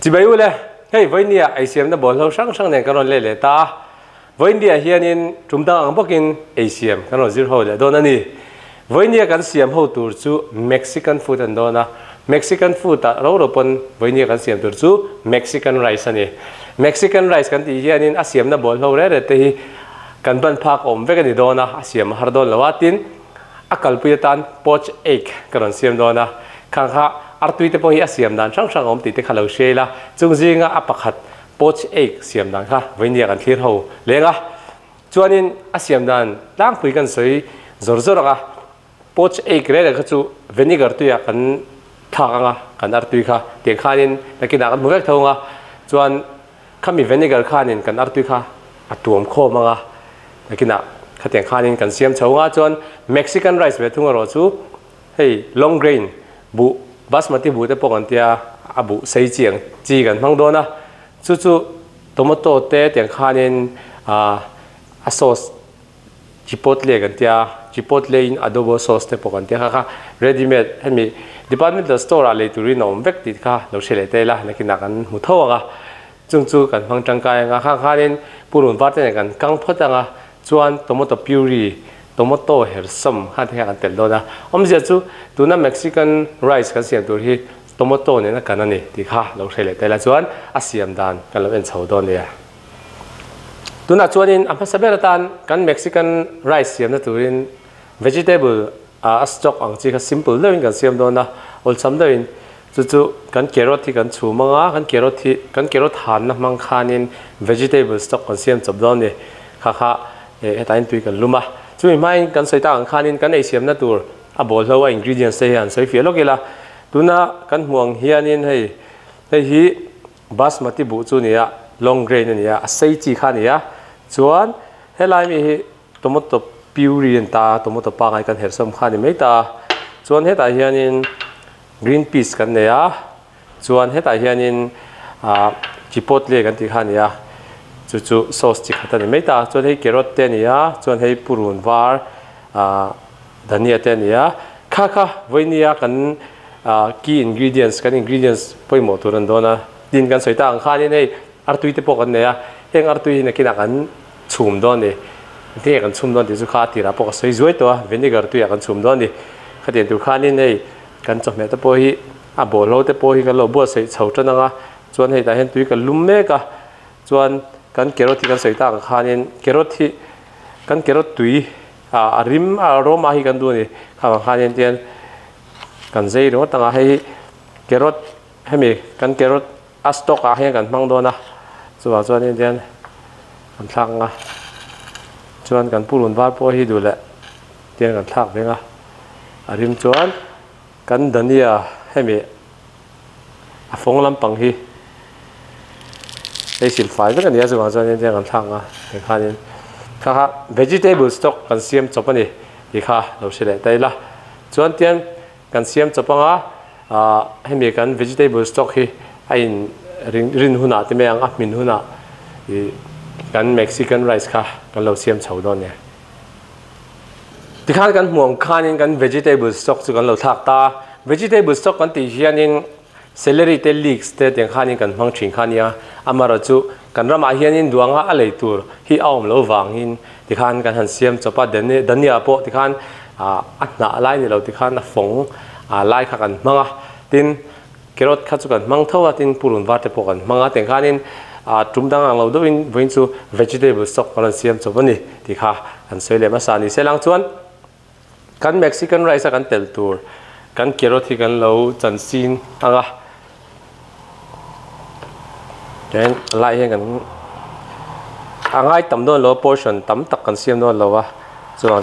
chỉ bây giờ hey với nia ASEAN đã bỏ lâu sang này cái nó lệ ta với nia hiện in chúng ta ăn bốc in ASEAN cái nó dữ hồi là đó nè với nia cái ASEAN hậu tur chú Mexican food đó na Mexican food ta lâu rồi pun với nia cái ASEAN tur chú Mexican rice này Mexican rice cái thì hiện in ASEAN đã bỏ lâu rồi thì cái ban phạc về cái đó na ASEAN har đó là wat tin akal puyetan poached egg cái nó ASEAN đó na khang ha artui te pawh hi a siam dan sang om ti te khalo shela chung zinga apakhat poached egg siam dan kha voinia kan thlir ho lenga chuanin a siam dan tlang pui kan soi zor ka poached egg re kha chu vinegar tuya kan thanga kan artui kha te khanin takina kan muvek thonga chuan khami vinegar khanin kan artui kha atuam khomanga takina khateng khanin kan siam chhonga chuan Mexican rice ve thunga ro chu hei long grain bu basmati bu te pokon tia abu sei chiang chi kan mang do na chu tomato te tiang khanin a sauce chipotle kan tia chipotle in adobo sauce te pokon tia kha ready made hemi departmental store a le turi nom vek ti kha lo shele te la nakina kan mu thowa chu kan mang tangkai nga khanin purun wat te kan kang photanga chuan tomato puree tomato hersam kha the kan tel do da omzia chu tuna Mexican rice kan siam tur hi tomato ne na kanani ti kha lo thele tela chuan a siam dan kan lo en chho don le tuna chuanin amha saberatan kan Mexican rice siam na turin vegetable a stock ang chi kha simple lewin kan siam don na ol sam lewin chu kan carrot hi kan chu manga kan carrot han na mang khanin vegetable stock kan siam chop don ni kha hetain tui kan luma chui mai kan soi ta ang khanin kan ei siam na tur a bol lo ingredients te han soi fialo kila tuna kan huang hianin hei hi basmati bu chu nia long grain ania a sei chi kha nia chuan helai mi hi tomato puree ta tomato pa ngai kan hersam kha ni mai ta chuan heta hianin green peas kan nia chuan heta hianin chipotle kan ti kha nia chu sauce chi khata ni mai ta chuan hei carrot te nia chuan hei purun var dhania te nia kha voinia kan key ingredients poimo turan dona din kan soita ang khani nei artui te pokan nia heng artui na kina kan chum don ni te kan chum don ti chu kha tira pok soi zoi to vinegar tu ya kan chum don ni khaten tu khani nei kan chome te po hi a bolo te po hi kan lo bo sei chho chananga chuan hei ta hen tui kan lum me ka chuan kan carrot kan soita ang khanin carrot tui rim aroma hi kan du ni khanin tian kan zei ro tanga hei carrot hemi kan carrot a stock a he kan mang do na chuan in tian kan thlang a chuan kan purun var po hi du le tian kan thak venga rim chuan kan dania hemi a phong lampang hi ei sil fai ve kan ya chuan in tian kan thlang a khanin kha vegetable stock kan siam chopani hi kha lo sele taila chuan tian kan siam chopanga hemi kan vegetable stock hi ain rin huna te me ang min huna kan Mexican rice kha kan lo siam chho don ne ti kha kan muang khanin kan vegetable stock chu kan lo thak ta vegetable stock kan ti hianin celery te leeks te teng khanin kan hmang thing khania amara chu kan rama hianin duanga a leitur hi aum lo wangin ti khan kan han siam chopa dania po ti khan na lai ni lo ti khan a phong lai kha kan manga tin carrot kha chu kan mang thowa tin purun wa te po kan manga teng khanin tumdang ang lo do in voin chu vegetable stock kan siam chopani ti kha kan soile ma sa ni selang chuan kan Mexican rice kan tel tur kan carrot hi kan lo chan sin anga then lai hen kan angai tam don lo portion tam tak kan siam don lo wa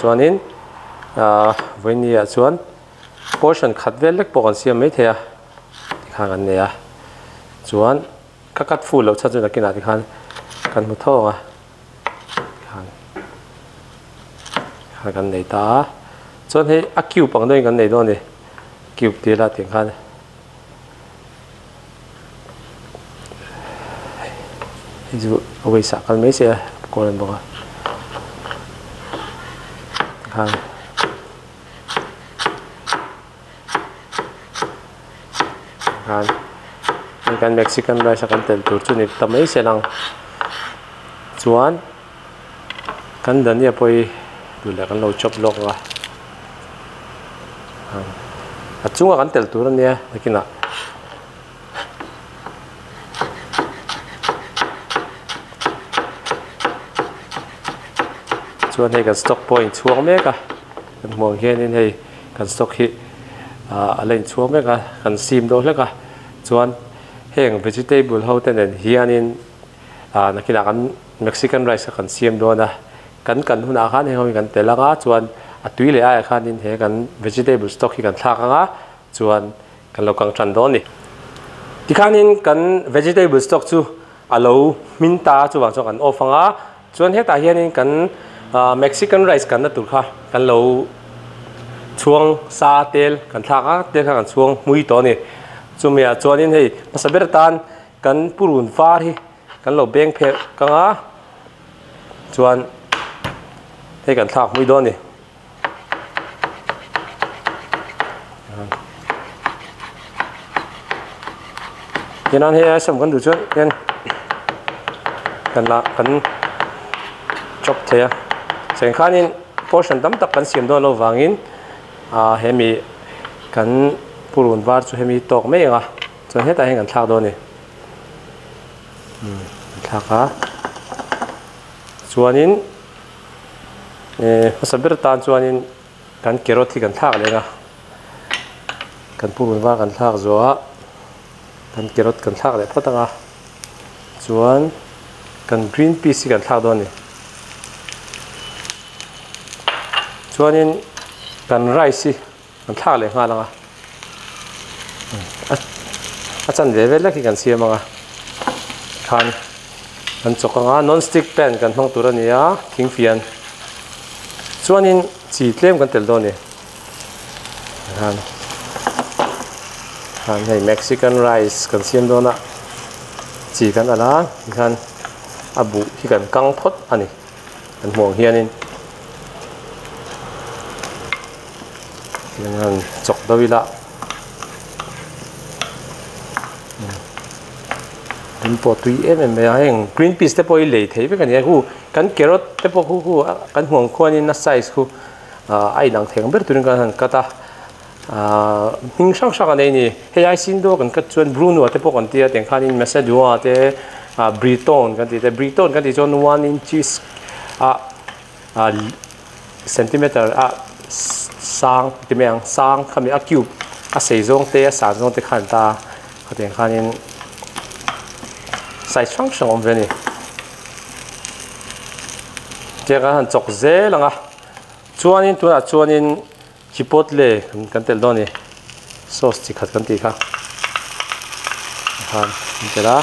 chuanin voinia chuan portion khat vel lek po kan siam mai thea kha kan ne a chuan kakat fu lo cha chu na kina ti khan kan mu thonga khan kan nei ta chuan he a cube pang doi kan nei don ni cube ti la ti khan ju away sa kan mai se ko len boka khan kan Mexican rice kan tel tur chu ni tamai se lang chuan kan dania poi dula kan lo chop lok a chunga kan tel tur ania lekina chuan hei kan stock point chuang mek a kan hmuang hianin hei kan stock hi a len chuang mek a kan sim do hlek a chuan heng vegetable ho ten hianin nakina kan Mexican rice kan siam do na kan huna khan he ho kan telanga chuan a tui le ai khanin he kan vegetable stock hi kan thlak anga chuan kan lo kang than do ni tikhanin kan vegetable stock chu alo min ta chu wang chong kan ofanga chuan heta hianin kan Mexican rice kan na tur kha kan lo chuang sa tel kan thlaka tel kha kan chuang mui to ni chumia chuanin hei pasaber tan kan purun var hi kan lo beng phe kanga chuan hei kan thlak mui do ni yanan hei sam kan du chuan yan kan la kan chop thea sen khanin portion tam tak kan siam do lo wangin hemi kan purun var chu hemi tok me nga chuan heta heng kan thlak do ni thlaka chuanin pasabir tan chuanin kan carrot hi kan thlak lenga kan purun var kan thlak zoa kan carrot kan thlak le photanga chuan kan green peas hi kan thlak do ni chuanin kan rice hi kan thlak le nga langa chan level la ki kan siam anga khan kan chokanga non stick pan kan hmang tur ania thing fian chuanin chi tlem kan tel do ni han hei Mexican rice kan siam do na chi kan ala khan abu hi kan kang phot ani kan hmuang hianin yan chok dawila po tui em heng green peas te poi lei thei be kan ya hu kan carrot te po hu kan hmuang khuanin na size hu ai dang theng ber turin kan kata hing sang sang anei ni hei ai sin do kan kat chuan bruno te po kan tia teng khanin macedua te briton kan ti te briton kan ti chon 1 inches centimeter sang ti meang sang khami a cube a seizong te a sa zong te khan ta khateng khanin sai sang sang om veni ke ga han chok ze langa chuanin tu a chuanin chipotle kan tel do ni sauce chi khat kan ti kha han intera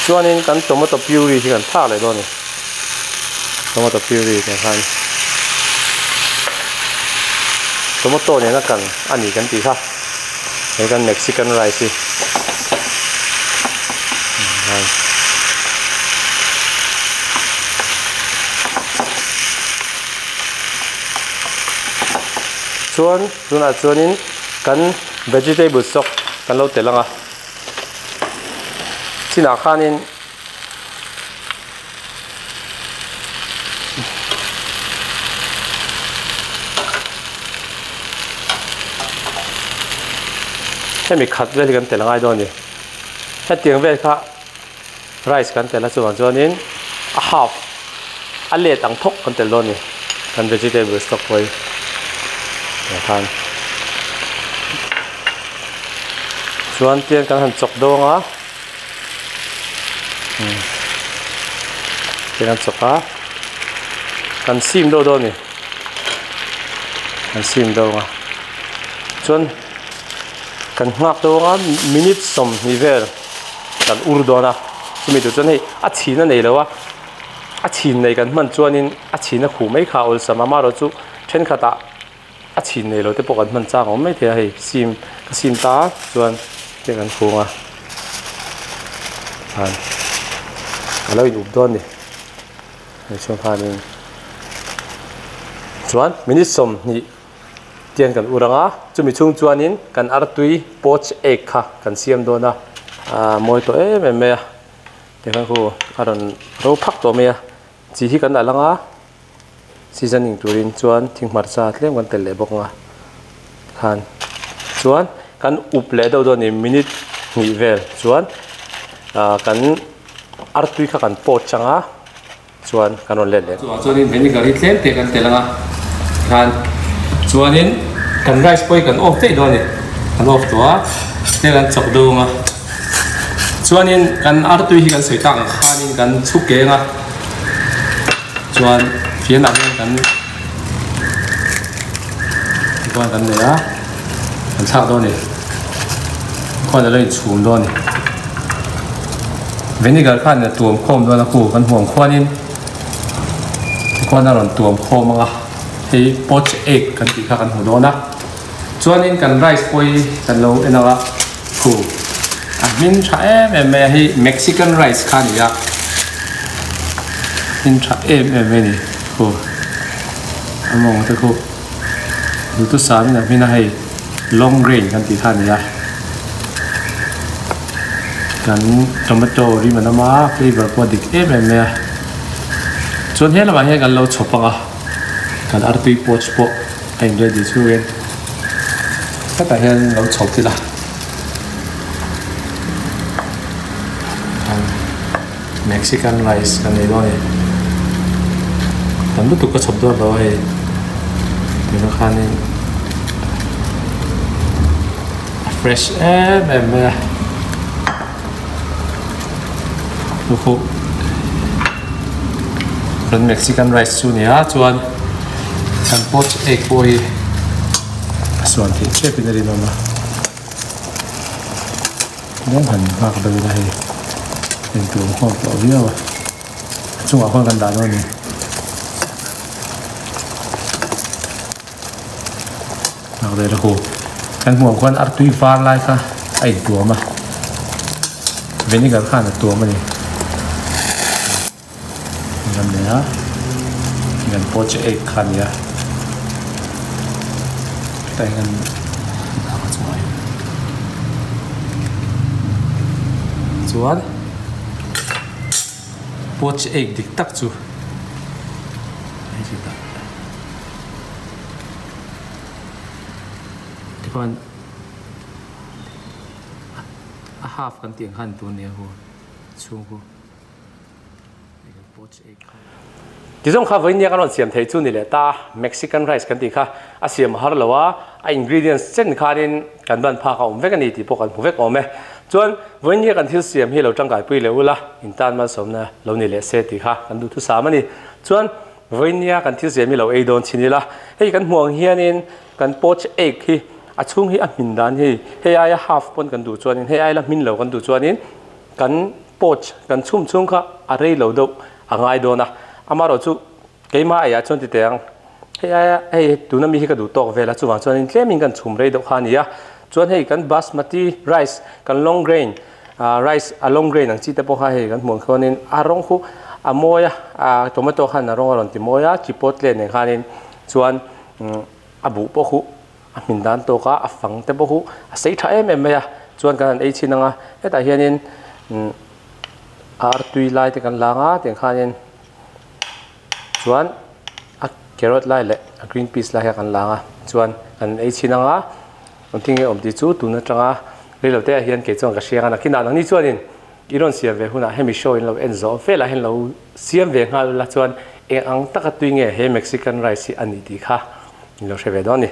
chuanin kan tomato puree hi kan tha le do ni tomato puree kan han tomato ne na kan ani kan ti kha he kan Mexican rice hi chuan tuna chuanin kan vegetable stock kan lo telanga china khanin hemi khat vel kan telangai do ni hetiang vel kha rice kan tela chuanin a half a let ang thok kan tel do ni kan vegetable stock poi khan chuan tian kan han chok do nga tian kan choka kan sim do ni kan sim do nga chuan kan ngak do nga minute som ni ver kan ur do na chumi tu chuan hei a chhina nei lo a chin nei kan man chuanin a chhina khu mai kha ol sama ma ro chu then khata a chin nei lo te pok an man chang om mai the hei sim ta chuan te kan khunga han alo in up don ni hei chuan khanin chuan minute som ni tiang kan uranga chumi chung chuanin kan artui poached egg kha kan siam dona moi to me te kan ko aron ro phak to me chi hi kan alanga seasoning turin chuan thing marcha tlem kan tel le bok nga khan chuan kan up le do ni minute ni vel chuan kan artui kha kan pot changa chuan kan on le chuan in vinegar hi tlem te kan telanga khan chuanin kan rice poi kan off te do ni kan off to a te kan chok do nga chuanin kan artui hi kan soita ang khanin kan chuke nga chuan fian ang kan chuan kan ne a kan chak do ni kho da lei chum do ni vinegar khan na tuam khom do na ku kan huang khwanin kho na ron tuam khom nga hei poached egg kan ti kha kan hu do na chuanin kan rice poi kan lo enaga khu min tha me hi Mexican rice khan ya min tha me ni khu among te khu du tu sa mi na mi na hei long grain kan ti khan ya kan tomato ri manama flavor ko dik me chuan he lawa he kan lo chopanga kan artui poached po ai ready chu wen ta hian lo chop ti la Mexican rice kan nei lo ni kan tu ka chop do lo he ni no khanin fresh me Luhu ran Mexican rice chu nia chuan kan poached egg poi suan thi che pinari no ma dong han ba ka da hi en tu ho to vio chung a khon kan da no ni nak de ro kan huang khon artui far lai kha ai tu ma vinegar khan tu ma ni gan de ha gan poached egg khan ya tai gan da ka chuai chuan poached egg dik tak chu ai chi ta tikon a half kan tiang han tu ne ho chung ho poached eggที่ส่งข้าววันนี้กันวันเสียมไทยจุนี่แหละตา Mexican rice กันตีค่ะอาเสียมฮาร์ลว่าingredients เช่นข้านี่กันบันพาเขาเวกันนี่ที่พวกกันผู้เวกอมไหมจวนวันนี้กันที่เสียมให้เราจังกายปุยเลยละอินทานมาสมนะเรานี่แหละเสร็จตีค่ะกันดูทุกสามันนี่จวนวันนี้กันที่เสียมให้เราโดนชินี่ละให้กันห่วงเฮียนี่กันpoached eggที่อาช่วงที่มินดานที่ให้ไอ้ half ปนกันดูจวนนี่ให้ไอ้ละมินเรากันดูจวนนี่กันpoachedกันชุ่มชุ่มค่ะอะไรเราดูอ่างไอโดนะอามาเราจูเกี่ยมาไอ้ชนที่เตียงไอ้ดูน้ำมีให้กันดูตอกเวลาจู่วันชนเที่ยมิงกันชุ่มเลยดอกฮานี่อะชวนให้กันบาสมาติไรซ์กันลองเกรนไรซ์ลองเกรนหนังจีแต่พอให้กันมองคนนี้อารมณ์คู่โมยโตมาโตขันอารมณ์อารมณ์ที่โมยจีโปตเลนในขันนี้ชวนบุพคู่มินดานโตก้าฟังแต่พวกคู่ใส่ท่าเมย์ชวนกันไอ้ชินังอ่ะแต่เฮียนี้อาร์ตุยไลท์กันล้างอ่ะแต่ขันนี้ส่วนแครอทไล่เลยกรีนพีซไล่กันล้างอ่ะส่วนอันไอชินังอ่ะผมทิ้งไว้อมที่จู่ตุนจังอ่ะเรื่องเตะเฮียนเกี่ยวกับเสียงกันนะกินอะไรนี่ส่วนนี้อีรอนเสียเวหุ่นอ่ะให้มีโชว์เราเอ็นโซเฟล่าให้เราเสียเวงอ่ะละส่วนเอ็งอังตักตัวเงี้ยให้เม็กซิกันไรซ์อันนี้ดีค่ะเราใช้เวดอนนี่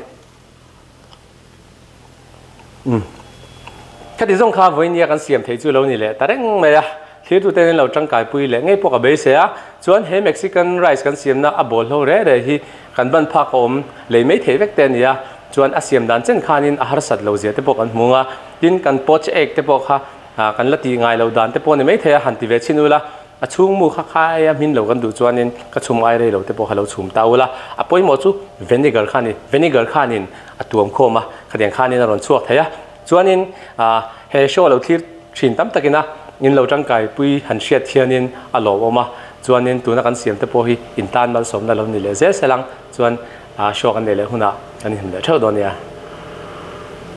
แค่ที่ส่งข่าววันนี้กันเสียมเทจู่เรานี่แหละแต่เรื่องไม่อะที่ตัวเองเราจังกายปุยเลยไงพวกกับเบสเสียส่วนเฮ้เม็กซิกันไรซ์กันเสียมนะอับบอลเราเร่เลยที่กันบันพักอมเลยไม่เทเวกเตนเนี่ยส่วนอาเซียมดันเช่นขานินอาหารสัตว์เราเสียแต่พวกกันมัวดินกันpoached eggแต่พวกค่ะกันละตีง่ายเราดันแต่พวกนี้ไม่เทหันติเวชินุละช่วงมือค่ายมินเรากันดูส่วนนี้ก็ชุ่มไอเลยเราแต่พวกเราชุ่มเตาละปอยหมดจู่vinegarขานินตัวมโคมาขยันขานินเราหล่นช่วงเทียส่วนนี้เฮโชเราที่ชินตั้มตะกินนะยินเราจังไก่ปุยหันเชียดเทียนินอโลออกมาส่วนนี้ตัวนักการเสียมแต่พวกอินทานมาสมแล้วเรานี่เลยเสียสลังส่วนโชว์กันเลยหุ่นอ่ะ anh em đã theo đó nha